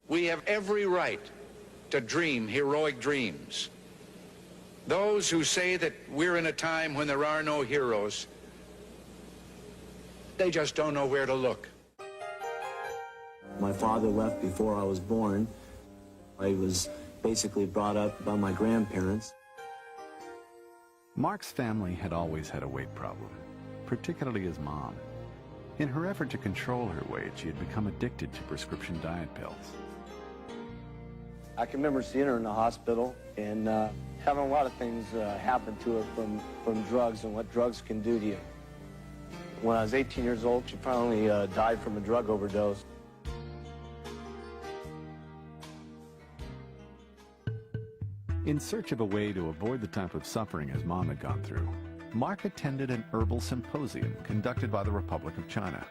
We have every right to dream heroic dreams. Those who say that we're in a time when there are no heroes, they just don't know where to look. My father left before I was born. I was basically brought up by my grandparents. Mark's family had always had a weight problem, particularly his mom. In her effort to control her weight, she had become addicted to prescription diet pills. I can remember seeing her in the hospital and having a lot of things happen to her from drugs and what drugs can do to you. When I was 18 years old, she finally died from a drug overdose. In search of a way to avoid the type of suffering his mom had gone through, Mark attended an herbal symposium conducted by the Republic of China.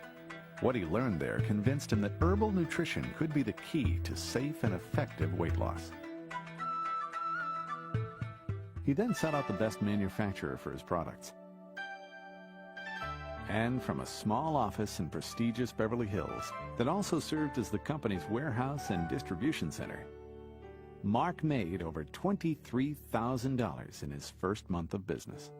What he learned there convinced him that herbal nutrition could be the key to safe and effective weight loss. He then sought out the best manufacturer for his products. And from a small office in prestigious Beverly Hills that also served as the company's warehouse and distribution center, Mark made over $23,000 in his first month of business.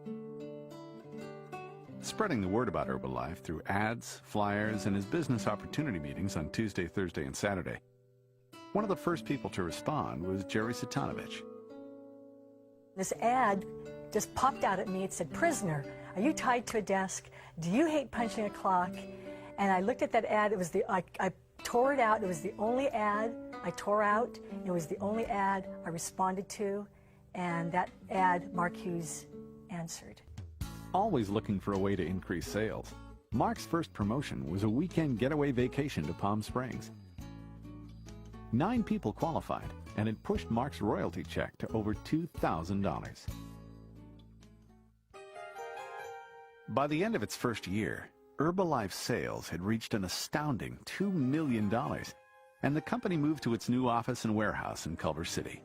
Spreading the word about Herbalife through ads, flyers, and his business opportunity meetings on Tuesday, Thursday, and Saturday, one of the first people to respond was Jerry Satanovich. This ad just popped out at me. It said, "Prisoner, are you tied to a desk? Do you hate punching a clock?" And I looked at that ad. It was I tore it out. It was the only ad I tore out. It was the only ad I responded to, and that ad Mark Hughes answered. Always looking for a way to increase sales, Mark's first promotion was a weekend getaway vacation to Palm Springs. 9 people qualified, and it pushed Mark's royalty check to over $2,000. By the end of its first year, Herbalife sales had reached an astounding $2 million, and the company moved to its new office and warehouse in Culver City.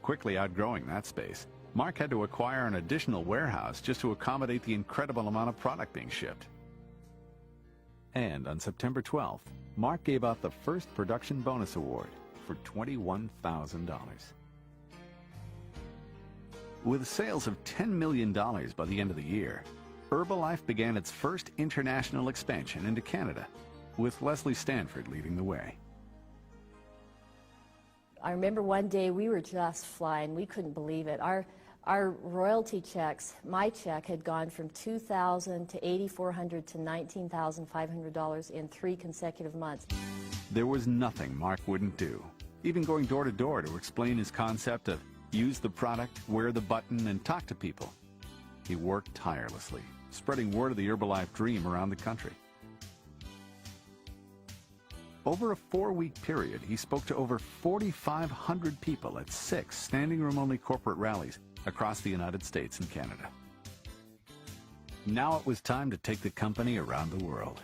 Quickly outgrowing that space, Mark had to acquire an additional warehouse just to accommodate the incredible amount of product being shipped. And on September 12th, Mark gave out the first production bonus award for $21,000. With sales of $10 million by the end of the year, Herbalife began its first international expansion into Canada, with Leslie Stanford leading the way. I remember one day we were just flying. We couldn't believe it. Our royalty checks, my check had gone from $2,000 to $8,400 to $19,500 in 3 consecutive months. There was nothing Mark wouldn't do, even going door to door to explain his concept of use the product, wear the button, and talk to people. He worked tirelessly, spreading word of the Herbalife dream around the country. Over a 4-week period, he spoke to over 4,500 people at 6 standing-room-only corporate rallies across the United States and Canada. Now it was time to take the company around the world.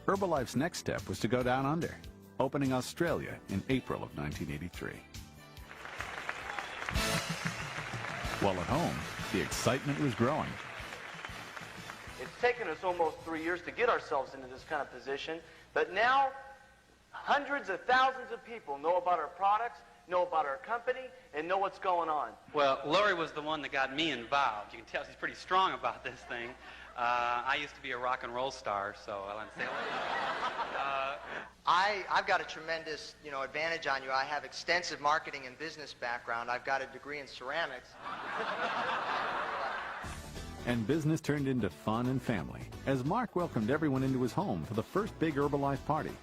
Herbalife's next step was to go down under, opening Australia in April of 1983. While at home, the excitement was growing. It's taken us almost 3 years to get ourselves into this kind of position, but now hundreds of thousands of people know about our products, know about our company, and know what's going on. Well, Lori was the one that got me involved. You can tell she's pretty strong about this thing. I used to be a rock and roll star, so I'll say I've got a tremendous, advantage on you. I have extensive marketing and business background. I've got a degree in ceramics. And business turned into fun and family as Mark welcomed everyone into his home for the first big Herbalife party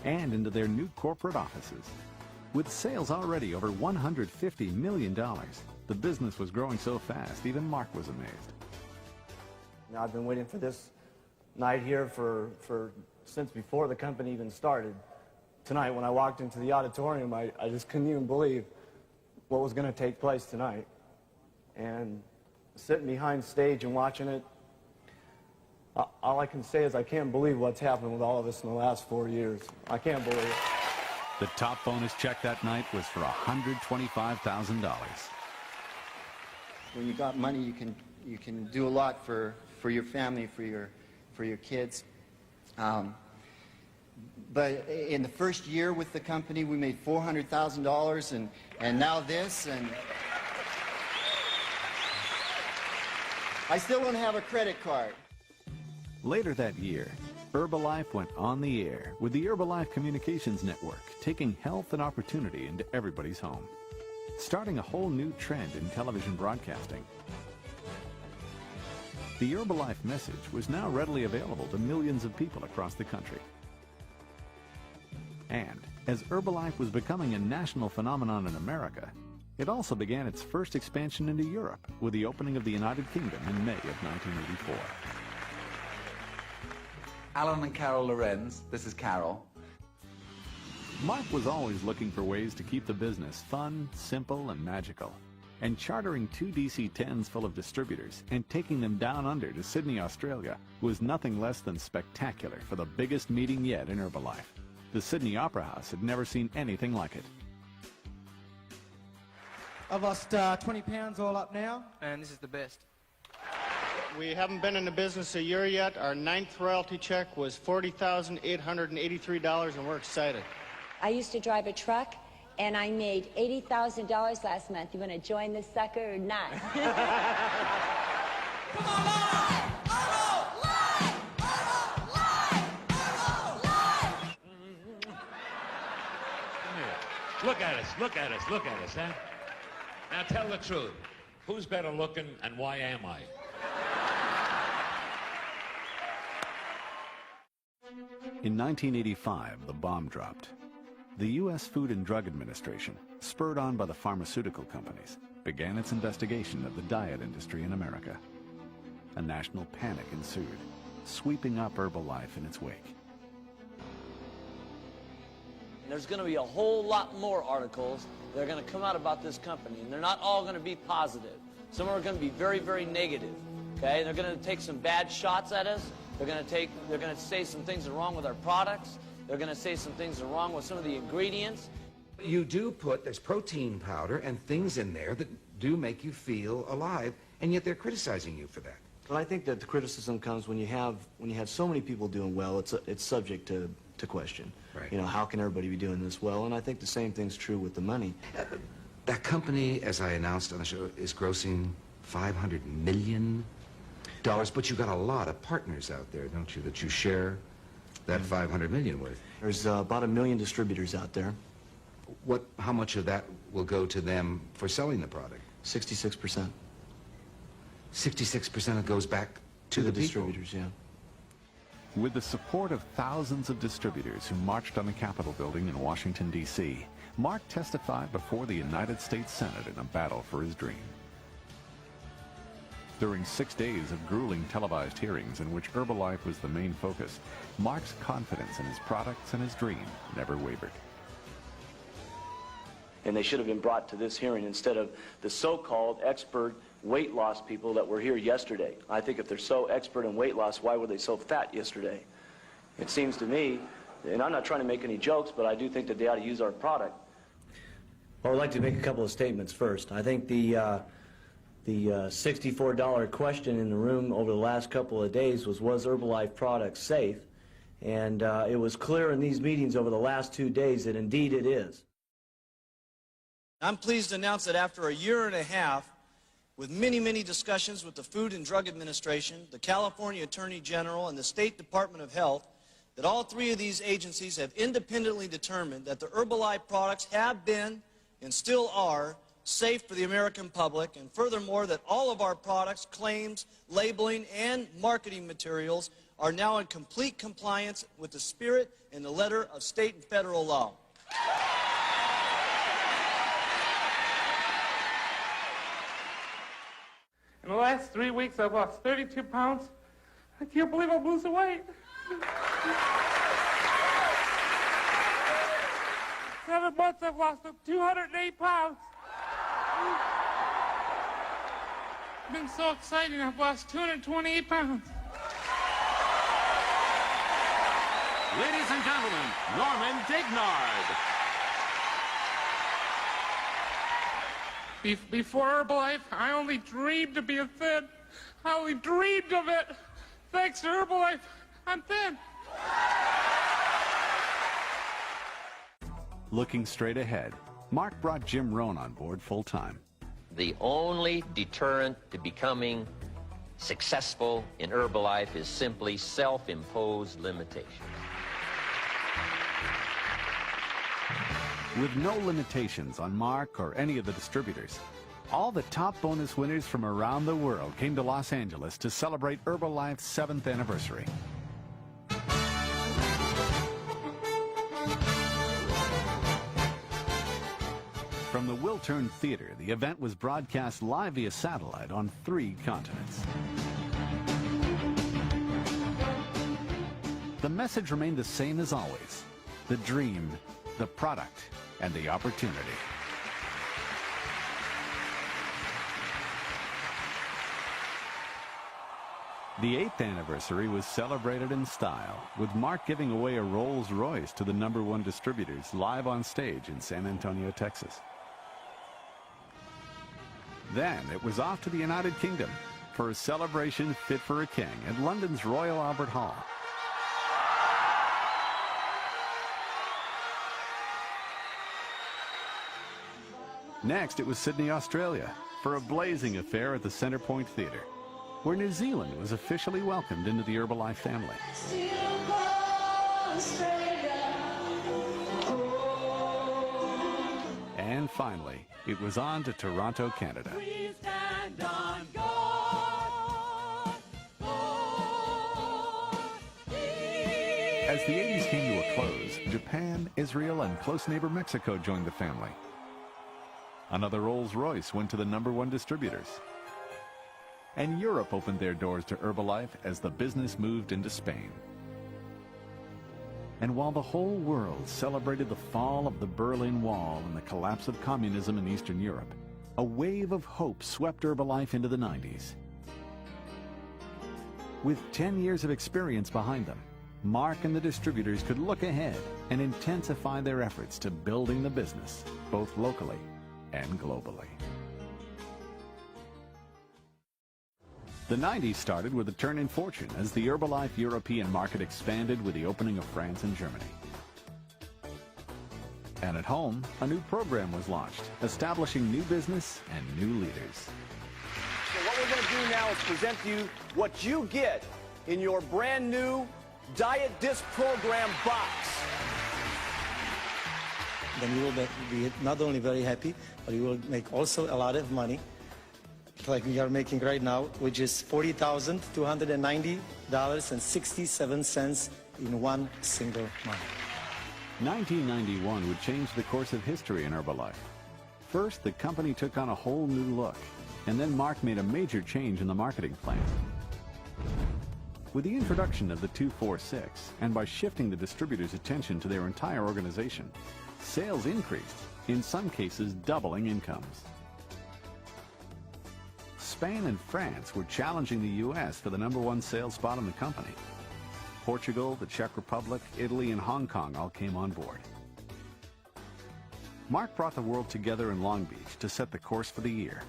and into their new corporate offices. With sales already over $150 million, the business was growing so fast, even Mark was amazed. Now, I've been waiting for this night here since before the company even started. Tonight, when I walked into the auditorium, I just couldn't even believe what was going to take place tonight. And sitting behind stage and watching it, all I can say is I can't believe what's happened with all of us in the last 4 years. I can't believe it. The top bonus check that night was for $125,000. When you got money, you can do a lot for your family, for your kids. But in the first year with the company, we made $400,000, and now this, and I still don't have a credit card. Later that year, Herbalife went on the air with the Herbalife Communications Network, taking health and opportunity into everybody's home, starting a whole new trend in television broadcasting. The Herbalife message was now readily available to millions of people across the country. And as Herbalife was becoming a national phenomenon in America, it also began its first expansion into Europe with the opening of the United Kingdom in May of 1984. Alan and Carol Lorenz, this is Carol. Mark was always looking for ways to keep the business fun, simple, and magical. And chartering 2 DC-10s full of distributors and taking them down under to Sydney, Australia was nothing less than spectacular for the biggest meeting yet in Herbalife. The Sydney Opera House had never seen anything like it. I've lost 20 pounds all up now, and this is the best. We haven't been in the business a year yet. Our 9th royalty check was $40,883, and we're excited. I used to drive a truck, and I made $80,000 last month. You want to join this sucker or not? Come on, live! Live! Live! Live! Look at us, look at us, look at us, huh? Now tell the truth. Who's better looking and why am I? In 1985, the bomb dropped. The U.S. Food and Drug Administration, spurred on by the pharmaceutical companies, began its investigation of the diet industry in America. A national panic ensued, sweeping up Herbalife in its wake. There's going to be a whole lot more articles that are going to come out about this company, and they're not all going to be positive. Some are going to be very, very negative. Okay, they're going to take some bad shots at us. They're going to say some things are wrong with our products. They're going to say some things are wrong with some of the ingredients. You do put, there's protein powder and things in there that do make you feel alive, and yet they're criticizing you for that. Well, I think that the criticism comes when you have so many people doing well. It's subject to question. Right. You know, how can everybody be doing this well? And I think the same thing's true with the money. That company, as I announced on the show, is grossing $500 million. But you've got a lot of partners out there, don't you, that you share that $500 million with? There's about 1 million distributors out there. How much of that will go to them for selling the product? 66%. 66% of goes back to the distributors, yeah. With the support of thousands of distributors who marched on the Capitol building in Washington, D.C., Mark testified before the United States Senate in a battle for his dream. During 6 days of grueling televised hearings in which Herbalife was the main focus, Mark's confidence in his products and his dream never wavered. And they should have been brought to this hearing instead of the so-called expert weight loss people that were here yesterday. I think if they're so expert in weight loss, why were they so fat yesterday? It seems to me, and I'm not trying to make any jokes, but I do think that they ought to use our product. Well, I'd like to make a couple of statements first. I think the $64 question in the room over the last couple of days was Herbalife product safe? And it was clear in these meetings over the last 2 days that indeed it is. I'm pleased to announce that after a year and a half, with many, many discussions with the Food and Drug Administration, the California Attorney General, and the State Department of Health, that all 3 of these agencies have independently determined that the Herbalife products have been and still are safe for the American public, and furthermore that all of our products, claims, labeling, and marketing materials are now in complete compliance with the spirit and the letter of state and federal law. In the last 3 weeks, I've lost 32 pounds. I can't believe I'm losing weight. 7 months, I've lost 208 pounds. It's been so exciting, I've lost 228 pounds. Ladies and gentlemen, Norman Dignard. Before Herbalife, I only dreamed of being thin. I only dreamed of it. Thanks to Herbalife, I'm thin. Looking straight ahead, Mark brought Jim Rohn on board full-time. The only deterrent to becoming successful in Herbalife is simply self-imposed limitations. With no limitations on Mark or any of the distributors, all the top bonus winners from around the world came to Los Angeles to celebrate Herbalife's 7th anniversary. From the Wiltern Theater, the event was broadcast live via satellite on 3 continents. The message remained the same as always: the dream, the product, and the opportunity. The 8th anniversary was celebrated in style, with Mark giving away a Rolls-Royce to the #1 distributors live on stage in San Antonio, Texas. Then it was off to the United Kingdom for a celebration fit for a king at London's Royal Albert Hall. Next, it was Sydney, Australia, for a blazing affair at the Centrepoint Theatre, where New Zealand was officially welcomed into the Herbalife family. And finally, it was on to Toronto, Canada. As the 80s came to a close, Japan, Israel, and close neighbor Mexico joined the family. Another Rolls-Royce went to the #1 distributors. And Europe opened their doors to Herbalife as the business moved into Spain. And while the whole world celebrated the fall of the Berlin Wall and the collapse of communism in Eastern Europe, a wave of hope swept Herbalife into the 90s. With 10 years of experience behind them, Mark and the distributors could look ahead and intensify their efforts to building the business, both locally and globally. The 90s started with a turn in fortune as the Herbalife European market expanded with the opening of France and Germany. And at home, a new program was launched, establishing new business and new leaders. So what we're going to do now is present to you what you get in your brand new Diet Disc Program box. Then you will be not only very happy, but you will make also a lot of money, like we are making right now, which is $40,290.67 in one single month. 1991 would change the course of history in Herbalife. First, the company took on a whole new look, and then Mark made a major change in the marketing plan. With the introduction of the 246, and by shifting the distributors' attention to their entire organization, sales increased, in some cases doubling incomes. Spain and France were challenging the U.S. for the #1 sales spot in the company. Portugal, the Czech Republic, Italy, and Hong Kong all came on board. Mark brought the world together in Long Beach to set the course for the year.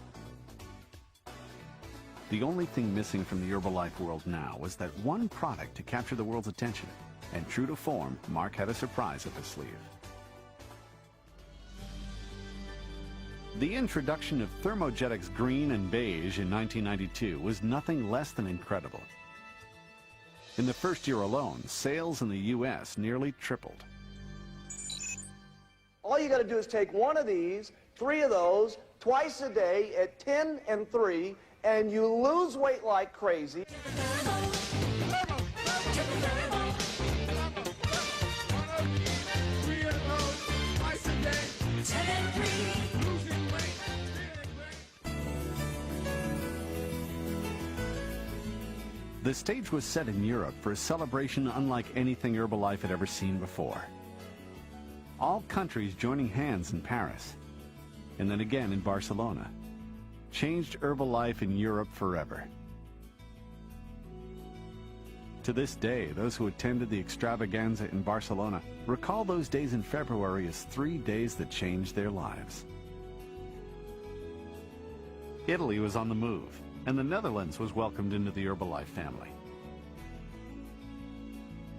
The only thing missing from the Herbalife world now was that one product to capture the world's attention. And true to form, Mark had a surprise up his sleeve. The introduction of Thermogenics Green and Beige in 1992 was nothing less than incredible. In the first year alone, sales in the U.S. nearly tripled. All you got to do is take one of these, 3 of those, twice a day at 10 and 3, and you lose weight like crazy. The stage was set in Europe for a celebration unlike anything Herbalife had ever seen before. All countries joining hands in Paris, and then again in Barcelona, changed Herbalife in Europe forever. To this day, those who attended the extravaganza in Barcelona recall those days in February as 3 days that changed their lives. Italy was on the move, and the Netherlands was welcomed into the Herbalife family.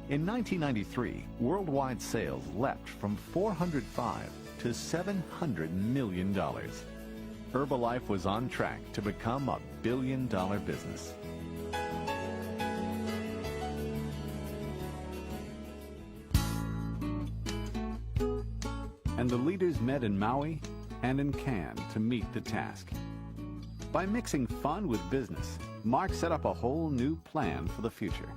In 1993, worldwide sales leapt from $405 to $700 million. Herbalife was on track to become a billion-dollar business. And the leaders met in Maui and in Cannes to meet the task. By mixing fun with business, Mark set up a whole new plan for the future.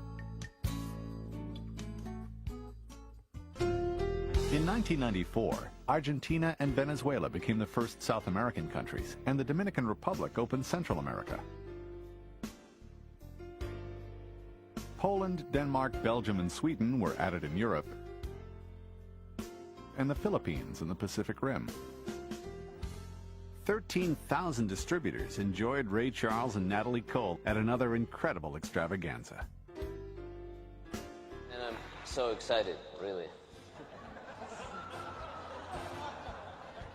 In 1994, Argentina and Venezuela became the first South American countries, and the Dominican Republic opened Central America. Poland, Denmark, Belgium, and Sweden were added in Europe, and the Philippines in the Pacific Rim. 13,000 distributors enjoyed Ray Charles and Natalie Cole at another incredible extravaganza. And I'm so excited, really.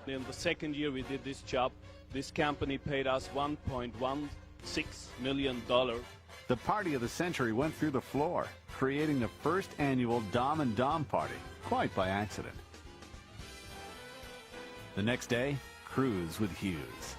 In the second year we did this job, this company paid us $1.16 million. The party of the century went through the floor, creating the first annual Dom and Dom party, quite by accident. The next day, cruise with Hughes.